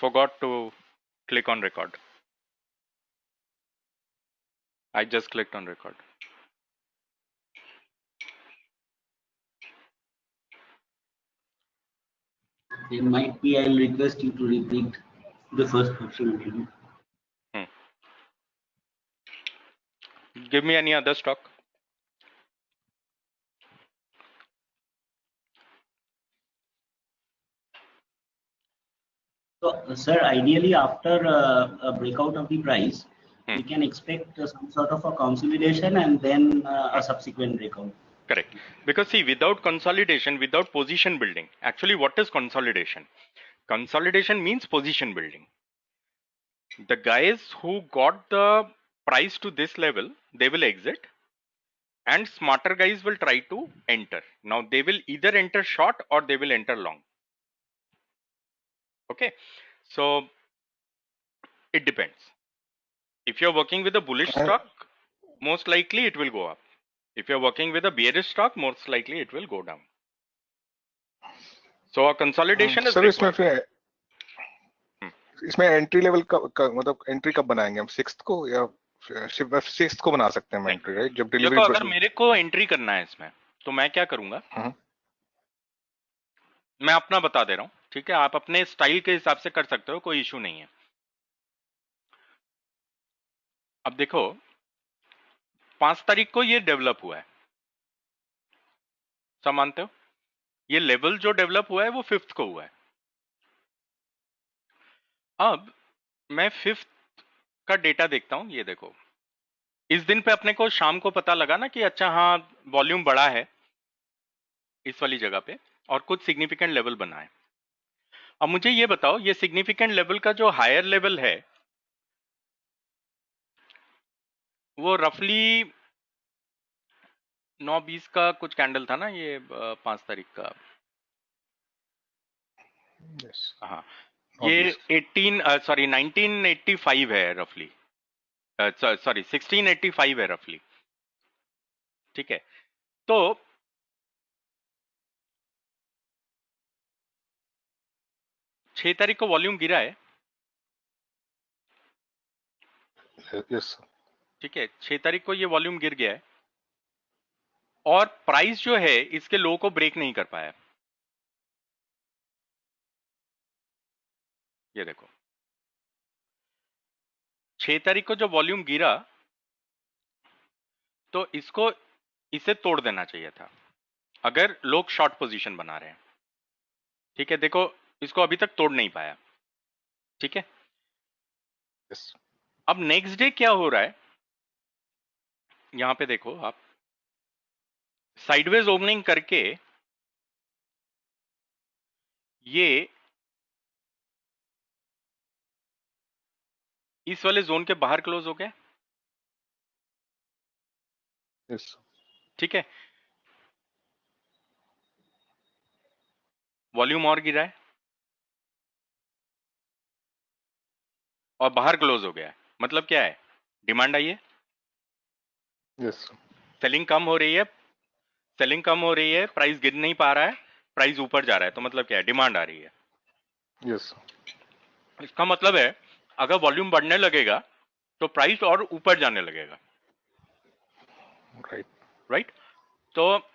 forgot to click on record. I just clicked on record. There might be, I'll request you to repeat the first portion again. Give me any other stock. So, sir, ideally after a breakout of the price, we can expect some sort of a consolidation and then a subsequent breakout. Correct. Because see, without consolidation, without position building, actually what is consolidation? Consolidation means position building. The guys who got the price to this level, they will exit, and smarter guys will try to enter. Now they will either enter short or they will enter long. Okay, so it depends. If you're working with a bullish stock, most likely it will go up. If you're working with a bearish stock, most likely it will go down. So a consolidation is required. इसमें entry level मतलब entry कब बनाएंगे हम, 6th को या 6th को बना सकते हैं हम एंट्री, राइट? जब डिलीवरी अगर मेरे को एंट्री करना है इसमें, तो मैं क्या करूंगा, मैं अपना बता दे रहा हूं, ठीक है? आप अपने स्टाइल के हिसाब से कर सकते हो, कोई इशू नहीं है। अब देखो 5 तारीख को ये डेवलप हुआ है, सब मानते हो? ये लेवल जो डेवलप हुआ है वो 5th को हुआ है। अब मैं 5th का डेटा देखता हूं, ये देखो इस दिन पे अपने को शाम को पता लगा ना कि अच्छा हाँ वॉल्यूम बढ़ा है इस वाली जगह पे और कुछ सिग्निफिकेंट लेवल बना है। अब मुझे ये बताओ, ये सिग्निफिकेंट लेवल का जो हायर लेवल है वो रफली 9:20 का कुछ कैंडल था ना, ये 5 तारीख का। हाँ, ये 1985 है रफली, सॉरी 1685 है रफली, ठीक है? तो 6 तारीख को वॉल्यूम गिरा है, ठीक है? 6 तारीख को ये वॉल्यूम गिर गया है और प्राइस जो है इसके लो को ब्रेक नहीं कर पाया। ये देखो 6 तारीख को जो वॉल्यूम गिरा तो इसे तोड़ देना चाहिए था अगर लोग शॉर्ट पोजीशन बना रहे हैं, ठीक है? देखो इसको अभी तक तोड़ नहीं पाया, ठीक है? अब नेक्स्ट डे क्या हो रहा है, यहां पे देखो आप, साइडवेज ओपनिंग करके ये इस वाले जोन के बाहर क्लोज हो गया, ठीक है? वॉल्यूम और गिरा है और बाहर क्लोज हो गया है, मतलब क्या है? डिमांड आई है, सेलिंग कम हो रही है, सेलिंग कम हो रही है, प्राइस गिर नहीं पा रहा है, प्राइस ऊपर जा रहा है, तो मतलब क्या है? डिमांड आ रही है। इसका मतलब है अगर वॉल्यूम बढ़ने लगेगा तो प्राइस और ऊपर जाने लगेगा, राइट? तो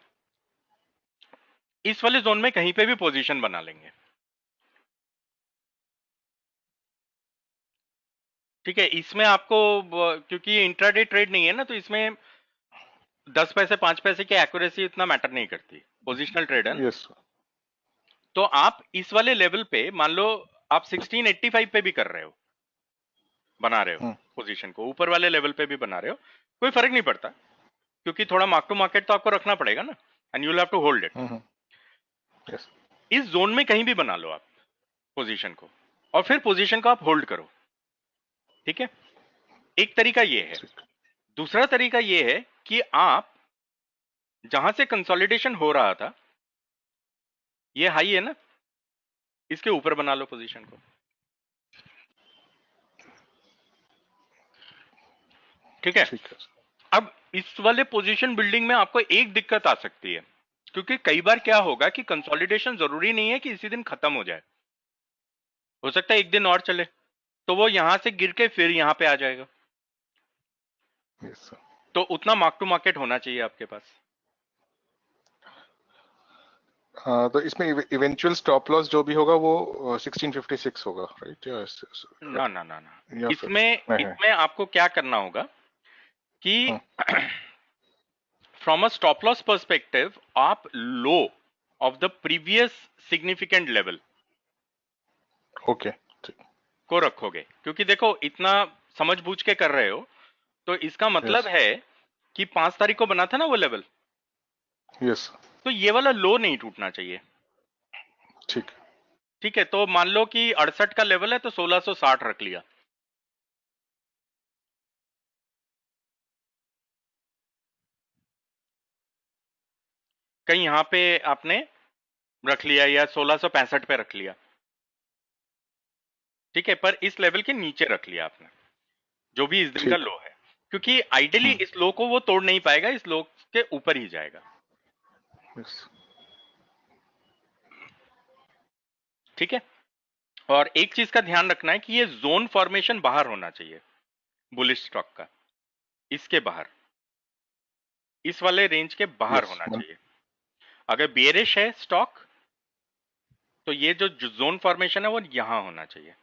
इस वाले जोन में कहीं पे भी पोजीशन बना लेंगे, ठीक है? इसमें आपको, क्योंकि ये इंट्राडे ट्रेड नहीं है ना, तो इसमें 10 पैसे 5 पैसे की एक्यूरेसी इतना मैटर नहीं करती, पोजिशनल ट्रेड है ना। तो आप इस वाले लेवल पे मान लो आप 1685 पे भी कर रहे हो, बना रहे हो पोजीशन को, ऊपर वाले लेवल पे भी बना रहे हो, कोई फर्क नहीं पड़ता, क्योंकि थोड़ा मार्क टू मार्केट तो आपको रखना पड़ेगा ना, and you will have to hold it. इस जोन में कहीं भी बना लो आप पोजीशन को और फिर पोजीशन को आप होल्ड करो, ठीक है? एक तरीका ये है। दूसरा तरीका ये है कि आप जहां से कंसोलिडेशन हो रहा था, ये हाई है ना, इसके ऊपर बना लो पोजीशन को, ठीक है? अब इस वाले पोजीशन बिल्डिंग में आपको एक दिक्कत आ सकती है, क्योंकि कई बार क्या होगा कि कंसोलिडेशन जरूरी नहीं है कि इसी दिन खत्म हो जाए, हो सकता है एक दिन और चले, तो वो यहां से गिर के फिर यहाँ पे आ जाएगा। Yes sir. तो उतना मार्क टू मार्केट होना चाहिए आपके पास। हाँ, तो इसमें इवेंचुअल स्टॉप लॉस जो भी होगा वो 1656 होगा, राइट? ना ना ना ना, या फिर इसमें नहीं है? इसमें आपको क्या करना होगा कि हाँ, from a stop loss perspective आप low of the previous significant level okay, ठीक। को रखोगे, क्योंकि देखो इतना समझ बूझ के कर रहे हो, तो इसका मतलब यस, है कि 5 तारीख को बना था ना वो लेवल, यस, तो ये वाला लो नहीं टूटना चाहिए। ठीक। ठीक है, तो मान लो कि 68 का लेवल है तो 1660 रख लिया। कहीं यहां पे आपने रख लिया या 1665 पे रख लिया। ठीक है, पर इस लेवल के नीचे रख लिया आपने, जो भी इस दिन का ठीक। लो है, क्योंकि आइडियली इस लो को वो तोड़ नहीं पाएगा, इस लो के ऊपर ही जाएगा। यस। ठीक है, और एक चीज का ध्यान रखना है कि ये जोन फॉर्मेशन बाहर होना चाहिए बुलिश स्टॉक का, इसके बाहर, इस वाले रेंज के बाहर यस। होना चाहिए। अगर बेरिश है स्टॉक, तो ये जो जोन फॉर्मेशन है वो यहां होना चाहिए,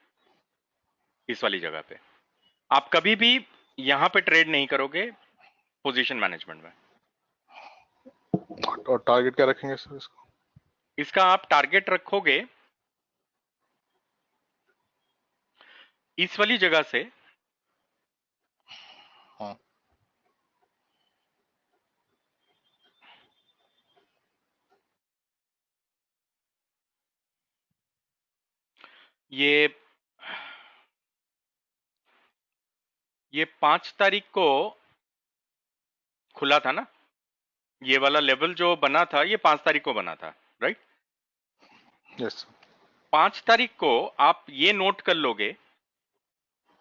इस वाली जगह पे। आप कभी भी यहां पे ट्रेड नहीं करोगे पोजीशन मैनेजमेंट में। और टारगेट क्या रखेंगे सर इसको? इसका आप टारगेट रखोगे इस वाली जगह से हाँ, ये ये 5 तारीख को खुला था ना, ये वाला लेवल जो बना था ये 5 तारीख को बना था, राइट? यस। 5 तारीख को आप ये नोट कर लोगे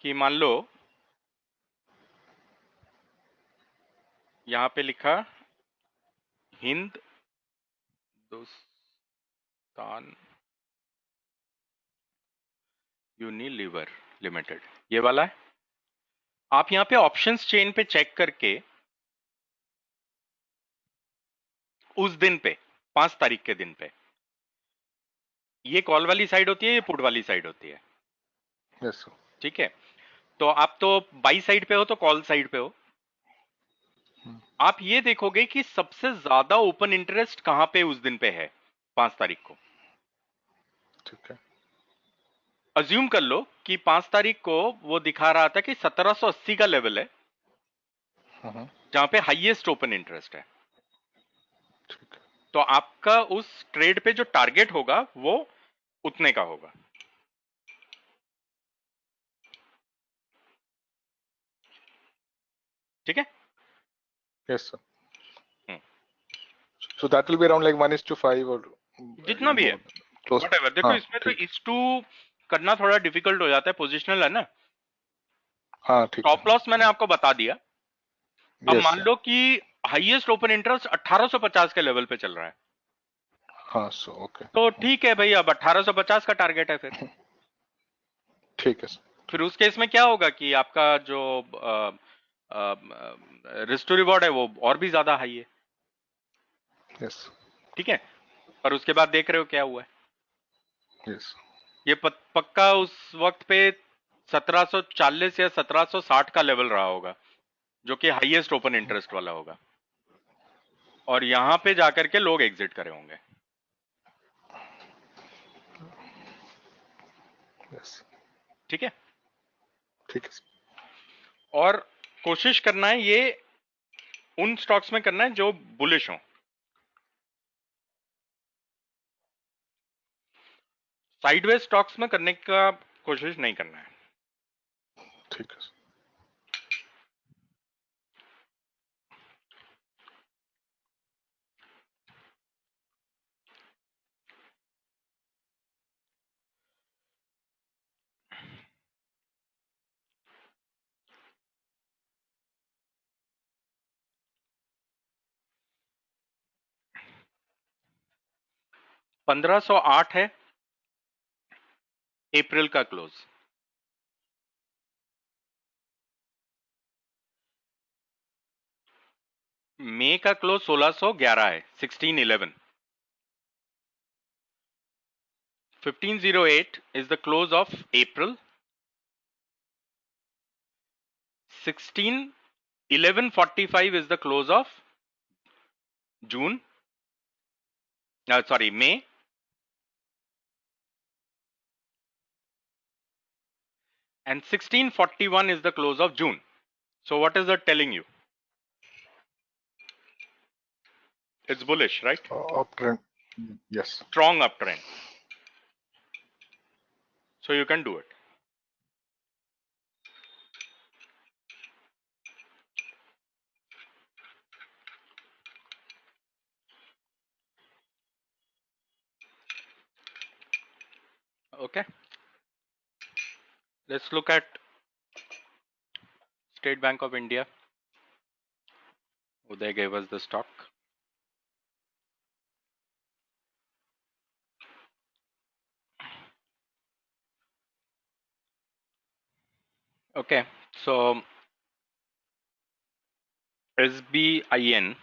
कि मान लो यहां पे लिखा हिंदुस्तान यूनिलीवर लिमिटेड, ये वाला है। आप यहां पे ऑप्शंस चेन पे चेक करके उस दिन पे 5 तारीख के दिन पे, ये कॉल वाली साइड होती है, ये पुट वाली साइड होती है। Yes sir. ठीक है, तो आप तो बाई साइड पे हो तो कॉल साइड पे हो। आप ये देखोगे कि सबसे ज्यादा ओपन इंटरेस्ट कहां पे उस दिन पे है 5 तारीख को। ठीक है। अज्यूम कर लो कि 5 तारीख को वो दिखा रहा था कि 1780 का लेवल है हाँ, जहां पे हाईएस्ट ओपन इंटरेस्ट है। ठीक है। तो आपका उस ट्रेड पे जो टारगेट होगा वो उतने का होगा। ठीक है। Yes sir. Hmm, so that will be around like 1:5 और जितना भी है मोर क्लोज। What ever. देखो हाँ, इसमें तो ठीक। इस टू करना थोड़ा डिफिकल्ट हो जाता है, पोजिशनल है ना। हाँ, ठीक है। स्टॉप लॉस मैंने आपको बता दिया। अब यस मान सर। लो कि हाईएस्ट ओपन इंटरेस्ट 1850 के लेवल पे चल रहा है, हाँ सर, ओके। तो ठीक है भाई, अब 1850 का टारगेट है। ठीक है सर। फिर उस केस में क्या होगा कि आपका जो रिस्क टू रिवॉर्ड है वो और भी ज्यादा हाई है। यस। ठीक है, और उसके बाद देख रहे हो क्या हुआ है। यस। ये पक्का उस वक्त पे 1740 या 1760 का लेवल रहा होगा, जो कि हाईएस्ट ओपन इंटरेस्ट वाला होगा, और यहां पे जाकर के लोग एग्जिट करे होंगे। यस। ठीक है, ठीक है सर। और कोशिश करना है ये उन स्टॉक्स में करना है जो बुलिश हो। साइडवेज स्टॉक्स में करने का कोशिश नहीं करना है। ठीक है सर। 1508 है अप्रैल का क्लोज, मई का क्लोज 1611 है, 1611. 1508 is the close of April. 1145 is the close of June. Sorry, May. And 1641 is the close of June. So what is that telling you? It's bullish, right? Uptrend. Yes. Strong uptrend. So you can do it. Okay. Let's look at State Bank of India. Uday gave us the stock. Okay, so SBIN.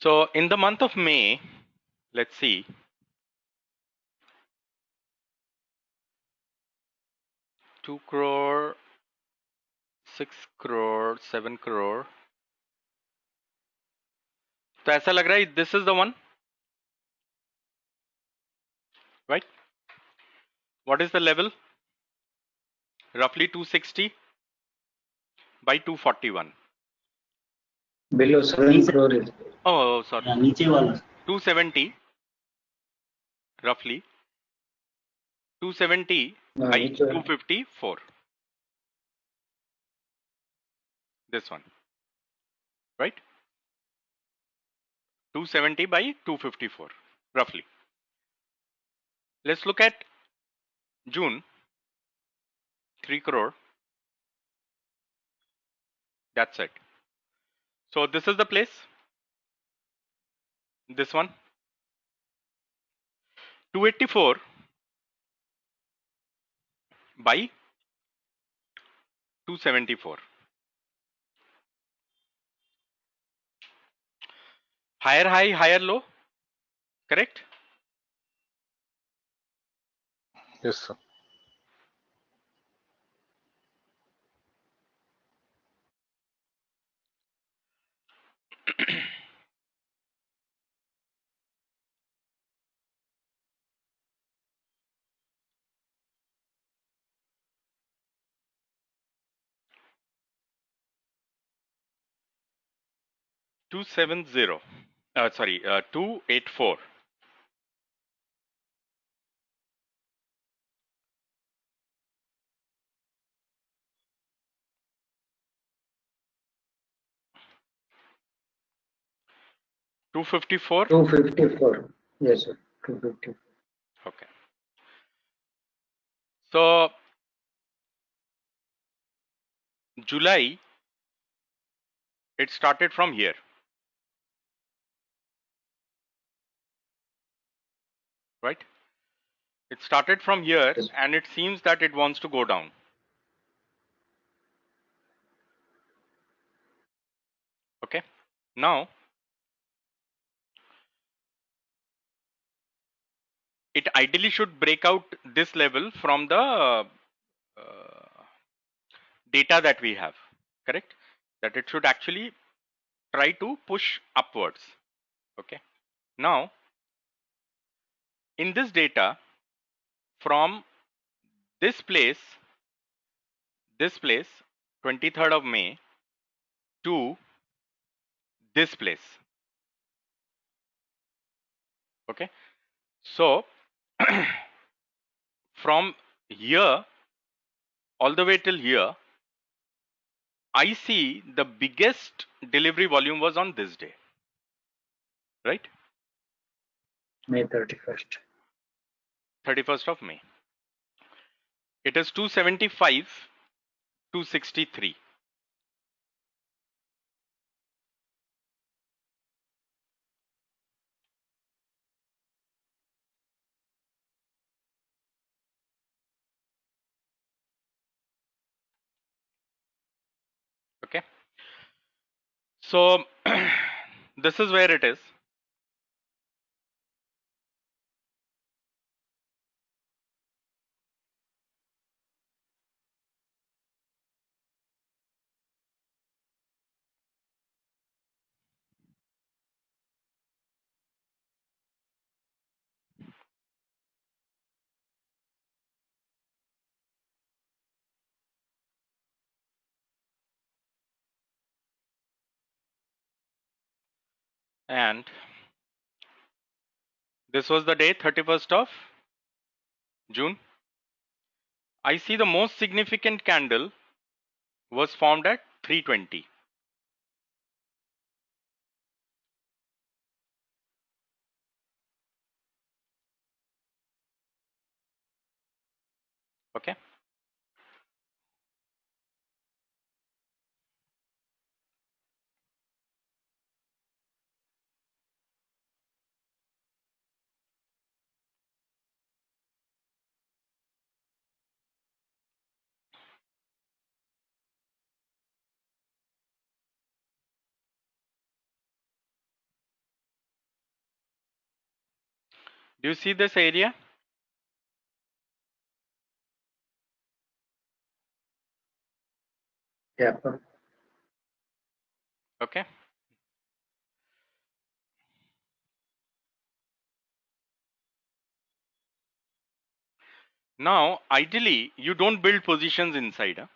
So in the month of May, let's see. Two crore, 6 crore, 7 crore. तो ऐसा लग रहा है this is the one, right? What is the level? Roughly 260 by 241. Below 7 crore is. Oh, sorry. नीचे वाला 270 roughly. 270 by which one? 254. This one, right? 270 by 254 roughly. Let's look at June. 3 crore. That's it. So this is the place. This one. 284 by 274. Higher high, higher low. Correct? Yes, sir. Sorry, 284. $254. 254. Yes, sir. 254. Okay. So July, it started from here. Right? It started from here Yes. and it seems that it wants to go down. Okay. Now, it ideally should break out this level from the data that we have. Correct? That it should actually try to push upwards. Okay. Now, in this data, from this place, 23rd of May, to this place. Okay. So, from here all the way till here, I see the biggest delivery volume was on this day. Right? May 31st. 31st of May. It is 275, 263. So this is where it is. And this was the day, 31st of June. I see the most significant candle was formed at 320. Okay. Do you see this area? Yeah. Okay. Now, ideally, you don't build positions inside. Huh?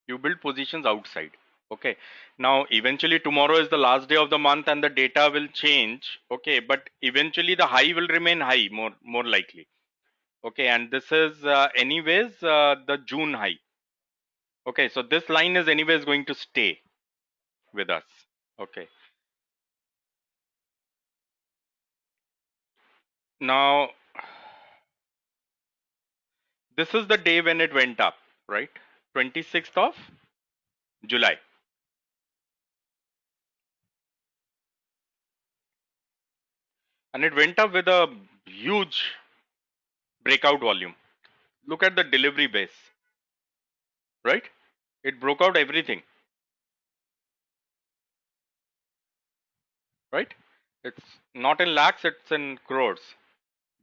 You build positions outside. Okay. Now, eventually, tomorrow is the last day of the month, and the data will change. Okay, but eventually, the high will remain high, more likely. Okay, and this is anyways the June high. Okay, so this line is anyways going to stay with us. Okay. Now, this is the day when it went up, right? 26th of July. And it went up with a huge breakout volume. Look at the delivery base, right? It broke out everything, right? It's not in lakhs, it's in crores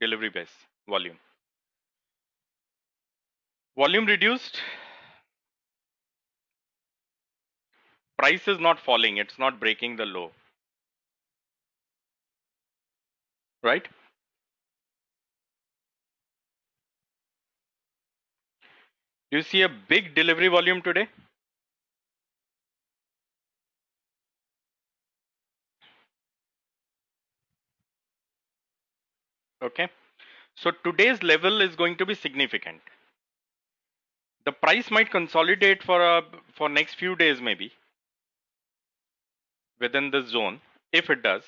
delivery base volume. Volume reduced, price is not falling, it's not breaking the low, right? Do you see a big delivery volume today? Okay. So today's level is going to be significant. The price might consolidate for next few days maybe within this zone. If it does,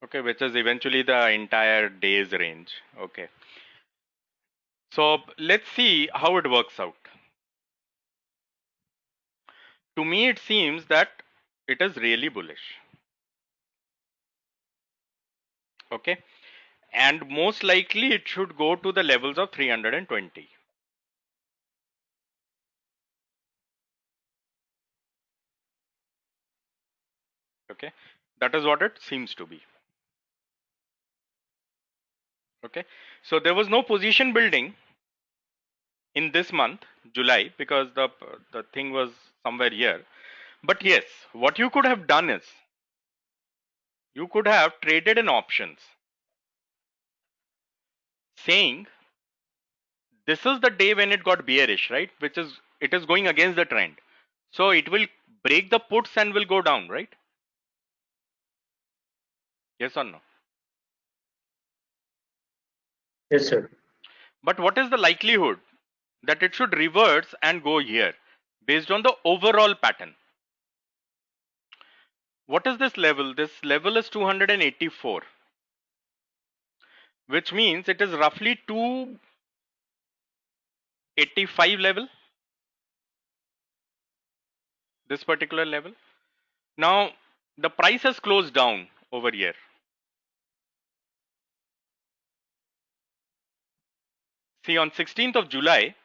okay, which is eventually the entire day's range. Okay. So let's see how it works out. To me, it seems that it is really bullish. Okay. And most likely it should go to the levels of 320. Okay. That is what it seems to be. Okay. So there was no position building in this month, July, because the thing was somewhere here. But yes, what you could have done is you could have traded in options saying this is the day when it got bearish, right? Which is it is going against the trend. So it will break the puts and will go down, right? Yes or no? Yes, sir. But what is the likelihood that it should reverse and go here based on the overall pattern? What is this level? This level is 284, which means it is roughly 285 level, this particular level. Now the price has closed down over here. see on 16th of July,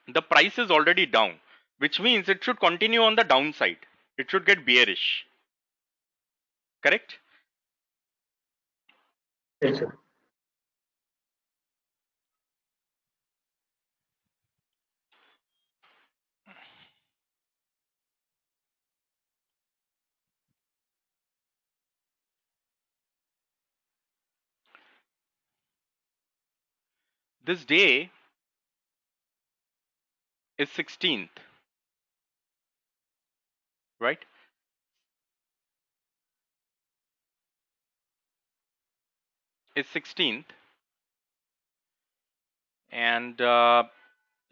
the price is already down, which means it should continue on the downside. It should get bearish. Correct? Yes, sir. This day is 16th, right? It's 16th, and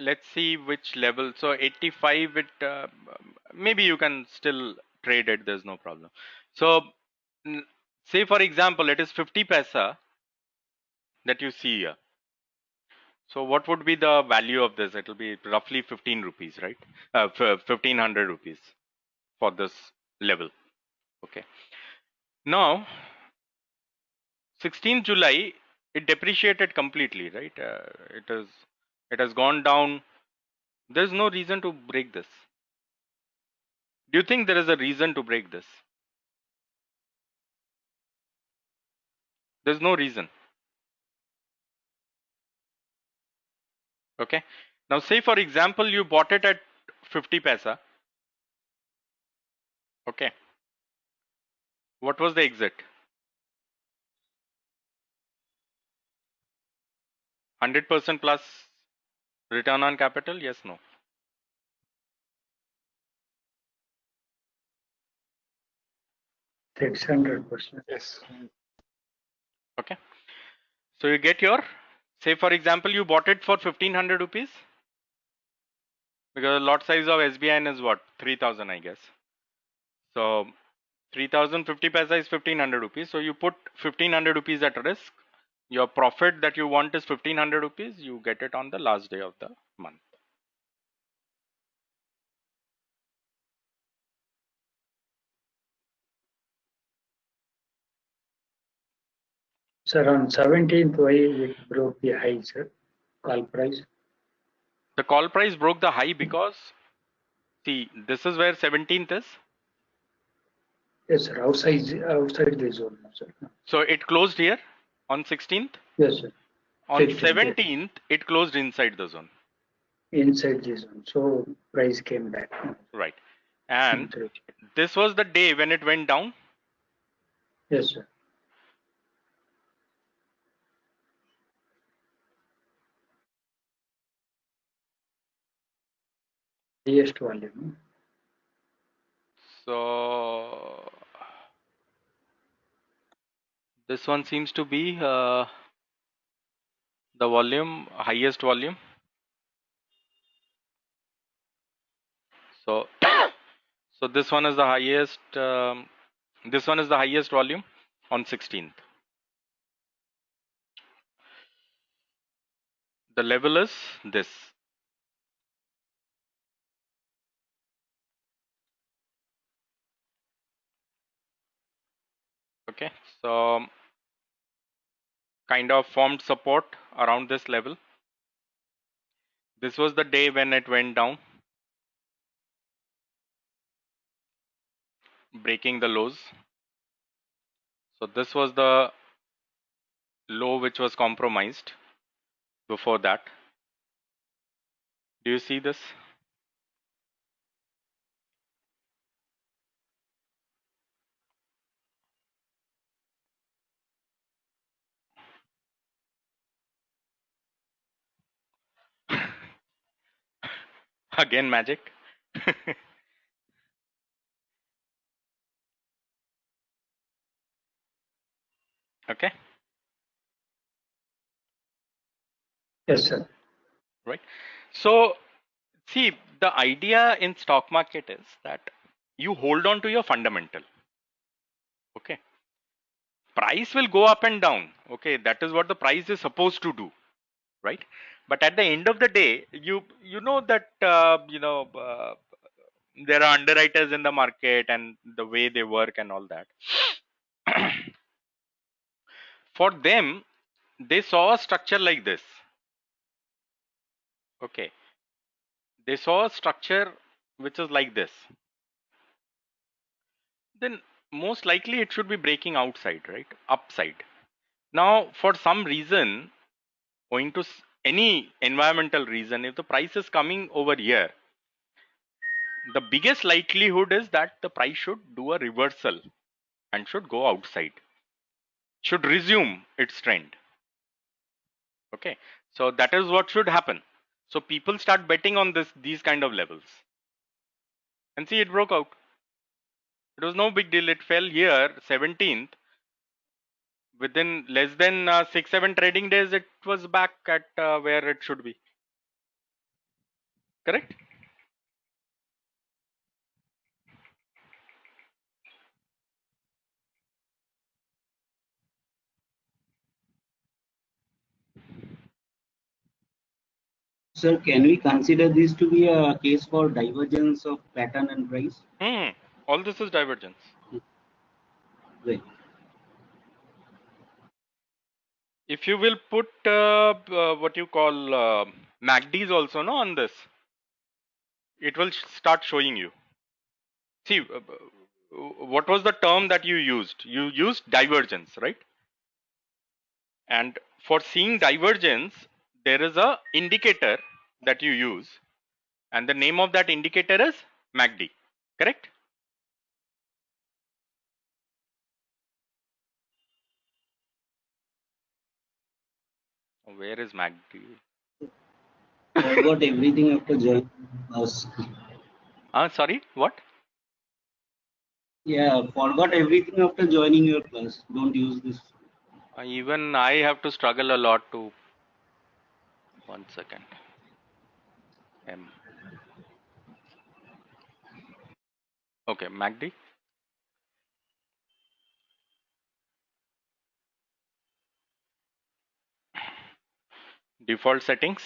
let's see which level. So 85, it maybe you can still trade it, there's no problem. So say for example it is 50 paisa that you see here. So what would be the value of this? It will be roughly 15 rupees, right? 1500 rupees for this level. Okay, now 16th July, it depreciated completely, right? It has gone down. There's no reason to break this. Do you think there is a reason to break this? There's no reason. Okay, now say for example you bought it at 50 paisa. Okay, what was the exit? 100% plus return on capital? Yes, no? 600%. Yes. Okay, so you get your, say for example you bought it for 1500 rupees, because the lot size of SBI is what, 3000, I guess. So 3050 paisa is 1500 rupees. So you put 1500 rupees at risk. Your profit that you want is 1500 rupees. You get it on the last day of the month. Sir, on 17th, why it broke the high, sir? Call price? The call price broke the high because, see, this is where 17th is. Yes, sir. Outside the zone, sir. So it closed here on 16th. Yes, sir. On 16th, 17th, it closed inside the zone. inside the zone. So price came back. Right. And this was the day when it went down. Yes, sir. Highest volume. So this one seems to be the volume, highest volume. So so this one is the highest. This one is the highest volume on 16th. The level is this. Okay, so kind of formed support around this level. This was the day when it went down, breaking the lows. So this was the low which was compromised before that. Do you see this? Again magic. Okay. Yes, sir. Right. So see, the idea in stock market is that you hold on to your fundamental. Okay. Price will go up and down. Okay, that is what the price is supposed to do, right? But at the end of the day, you know that there are underwriters in the market and the way they work and all that. For them, they saw a structure like this. Okay, they saw a structure which is like this, then most likely it should be breaking outside, right? Upside. Now, for some reason, owing to any environmental reason, if the price is coming over here, the biggest likelihood is that the price should do a reversal and should go outside, should resume its trend. Okay, so that is what should happen. So people start betting on these kind of levels, and see, it broke out. It was no big deal. It fell here 17th. Within less than 6-7 trading days, it was back at where it should be. Correct? Sir, can we consider this to be a case for divergence of pattern and price? All this is divergence. Right. If you will put what you call MACDs also on this, it will start showing you. See, what was the term that you used? You used divergence, right? And for seeing divergence, there is a indicator that you use, and the name of that indicator is MACD. Correct? Where is MACD? Forgot everything after joining us. Sorry, what? Yeah, forgot everything after joining your class. Don't use this. Even I have to struggle a lot to. 1 second. Okay, MACD. Default settings.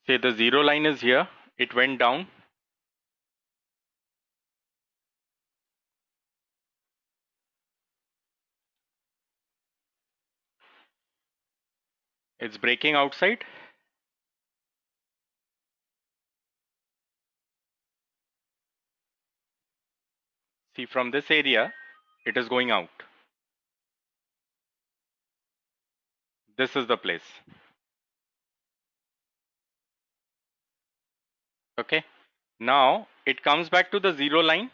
Say the zero line is here. It went down. It's breaking outside. See, from this area, it is going out. This is the place. Okay. Now it comes back to the zero line.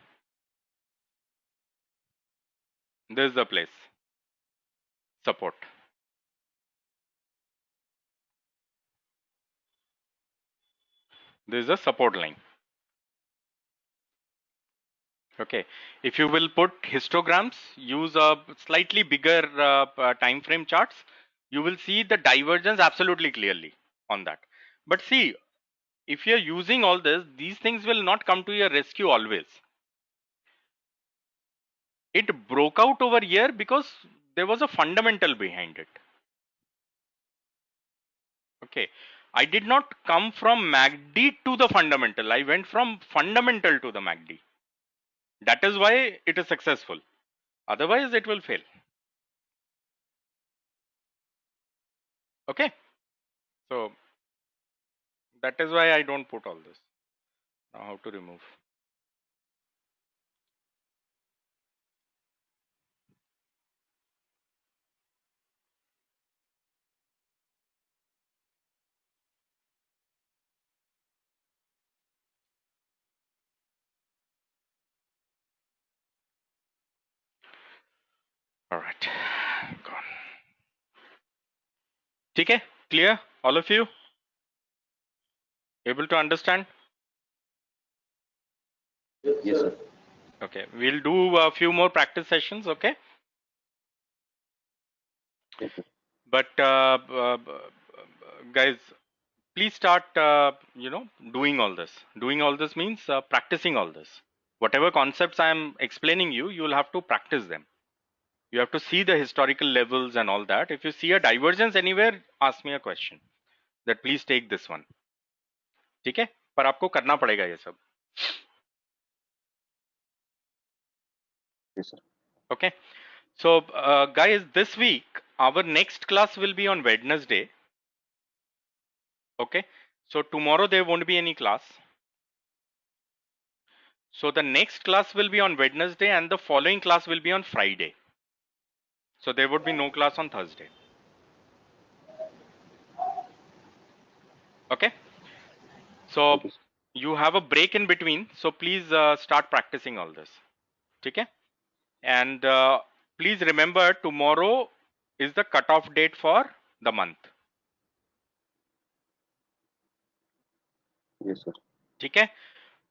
This is the place. Support. This is a support line. Okay. If you will put histograms, use a slightly bigger time frame charts, you will see the divergence absolutely clearly on that. But see, if you are using all this, these things will not come to your rescue always. It broke out over here because there was a fundamental behind it. Okay, I did not come from MACD to the fundamental. I went from fundamental to the MACD. That is why it is successful. Otherwise, it will fail. Okay, so that is why I don't put all this. Now, how to remove? All right, gone. Okay, clear? All of you able to understand? Yes, sir. Okay, we'll do a few more practice sessions. Okay. But guys, please start doing all this. Doing all this means practicing all this. Whatever concepts I am explaining you, you will have to practice them. You have to see the historical levels and all that. If you see a divergence anywhere, ask me a question that please take this one. ठीक है, पर आपको करना पड़ेगा ये सब. Yes, sir. Okay, So, guys, this week, our next class will be on Wednesday. Okay. So, tomorrow there won't be any class. So, the next class will be on Wednesday and the following class will be on Friday. So, there would be no class on Thursday. Okay. So, you have a break in between. So, please start practicing all this. Okay. And please remember, tomorrow is the cutoff date for the month. Yes, sir. Okay.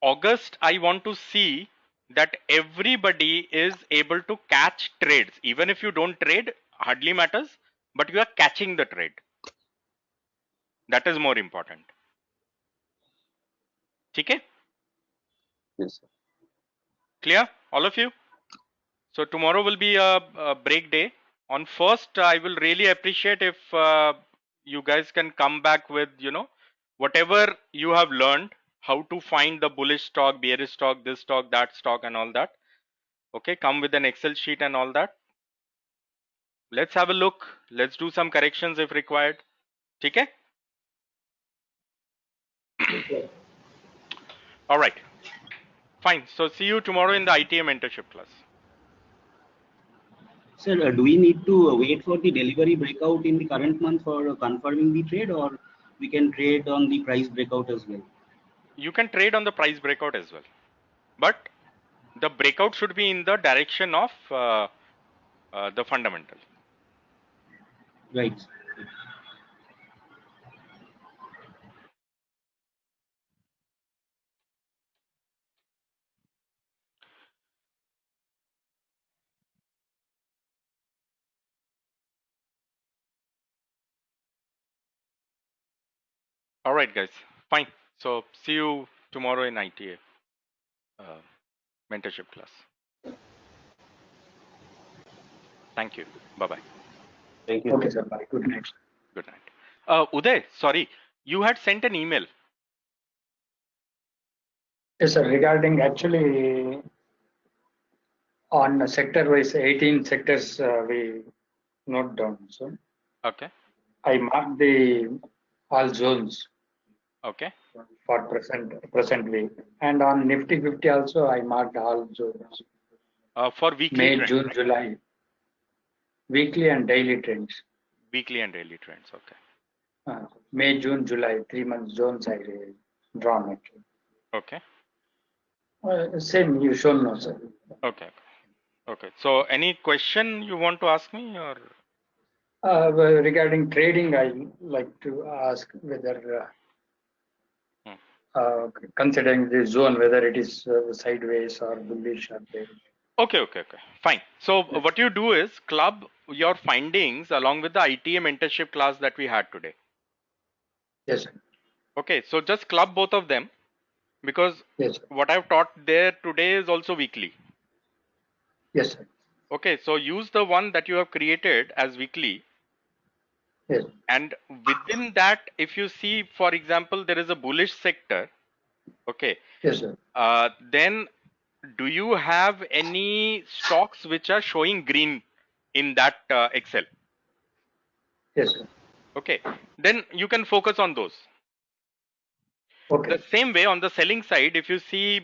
August, I want to see that everybody is able to catch trades. Even if you don't trade, hardly matters, but you are catching the trade. That is more important. Okay. Yes, sir. Clear, all of you? So tomorrow will be a break day. On first, I will really appreciate if you guys can come back with, whatever you have learned, how to find the bullish stock, bearish stock, this stock, that stock, and all that. Okay, come with an Excel sheet and all that. Let's have a look. Let's do some corrections if required. Okay? All right. Fine. So see you tomorrow in the ITA mentorship class. Sir, do we need to wait for the delivery breakout in the current month for confirming the trade, or we can trade on the price breakout as well? You can trade on the price breakout as well, but the breakout should be in the direction of the fundamental. Right. All right, guys. Fine. So see you tomorrow in ITA mentorship class. Thank you. Bye-bye. Thank you. Okay, sir. Bye. Good night. Good night. Uday, sorry. You had sent an email. Yes, sir. Regarding actually on sector-wise, 18 sectors we note down. So Okay. I marked the all zones Okay. for present week, and on Nifty 50 also I marked all zones. For weekly May, trends, June, right? July, weekly and daily trends. Weekly and daily trends. Okay. May, June, July, 3 months zones I drawn actually. Okay. Same you shown now, sir. Okay. Okay. So any question you want to ask me, or? Well, regarding trading, I like to ask whether considering the zone, whether it is sideways or bullish or bearish. Okay. Fine. So what you do is club your findings along with the ITA mentorship class that we had today. Yes, sir. Okay. So just club both of them, because Yes, sir. what I've taught there today is also weekly. Yes, sir. Okay. So use the one that you have created as weekly. Yes. And within that, if you see, for example, there is a bullish sector. Okay. Yes, sir. Then do you have any stocks which are showing green in that Excel? Yes, sir. Okay. Then you can focus on those. Okay. The same way on the selling side, if you see,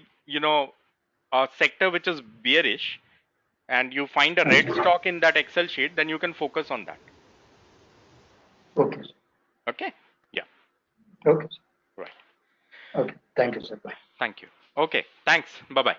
a sector which is bearish and you find a red stock in that Excel sheet, then you can focus on that. Okay, sir. Okay. Yeah. Okay, sir. Right. Okay. Thank you, sir. Bye. Thank you. Okay. Thanks. Bye-bye.